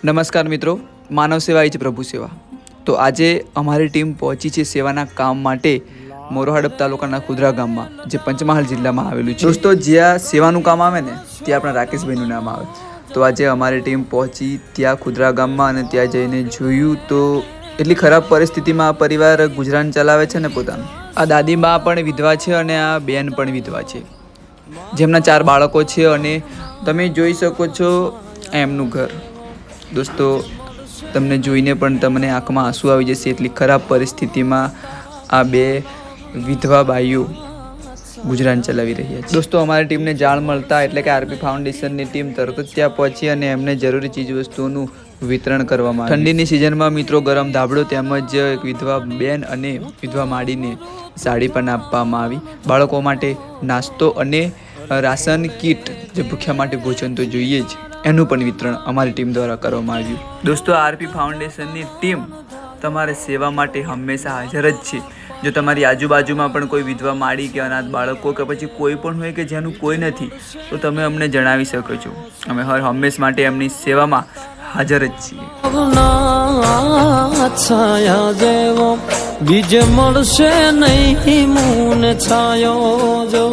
નમસ્કાર મિત્રો, માનવ સેવા એ જ પ્રભુ સેવા. તો આજે અમારી ટીમ પહોંચી છે સેવાના કામ માટે મોરહડપ તાલુકાના ખુદરા ગામમાં, જે પંચમહાલ જિલ્લામાં આવેલું છે. દોસ્તો, જ્યાં સેવાનું કામ આવે ને ત્યાં આપણા રાકેશભાઈનું નામ આવે. તો આજે અમારી ટીમ પહોંચી ત્યાં ખુદરા ગામમાં, અને ત્યાં જઈને જોયું તો એટલી ખરાબ પરિસ્થિતિમાં આ પરિવાર ગુજરાન ચલાવે છે ને પોતાનું. આ દાદીમા પણ વિધવા છે અને આ બેન પણ વિધવા છે, જેમના 4 બાળકો છે. અને તમે જોઈ શકો છો એમનું ઘર. દોસ્તો, તમને જોઈને પણ તમને આંખમાં આંસુ આવી જશે. એટલી ખરાબ પરિસ્થિતિમાં આ 2 વિધવા બાઈઓ ગુજરાન ચલાવી રહ્યા છે. દોસ્તો, અમારી ટીમને જાણ મળતા એટલે કે આરપી ફાઉન્ડેશનની ટીમ તરત જ ત્યાં પહોંચી અને એમને જરૂરી ચીજવસ્તુઓનું વિતરણ કરવામાં આવ્યું. ઠંડીની સિઝનમાં મિત્રો ગરમ ધાબળો તેમજ એક વિધવા બેન અને વિધવા માડીને સાડી પણ આપવામાં આવી. બાળકો માટે નાસ્તો અને રાશન કીટ, જે ભૂખ્યા માટે ભોજન તો જોઈએ જ, એનું પણ વિતરણ અમારી ટીમ દ્વારા કરવામાં આવ્યું. દોસ્તો, આરપી ફાઉન્ડેશનની ટીમ તમારે સેવા માટે હંમેશા હાજર જ છે. જો તમારી આજુબાજુમાં પણ કોઈ વિધવા માડી કે અનાથ બાળકો કે પછી કોઈ પણ હોય કે જેનું કોઈ નથી, તો તમે અમને જણાવી શકો છો. અમે હંમેશ માટે એમની સેવામાં હાજર જ છીએ. છાયા જેવો બીજ મળશે નહીં, મૂન છાયો જો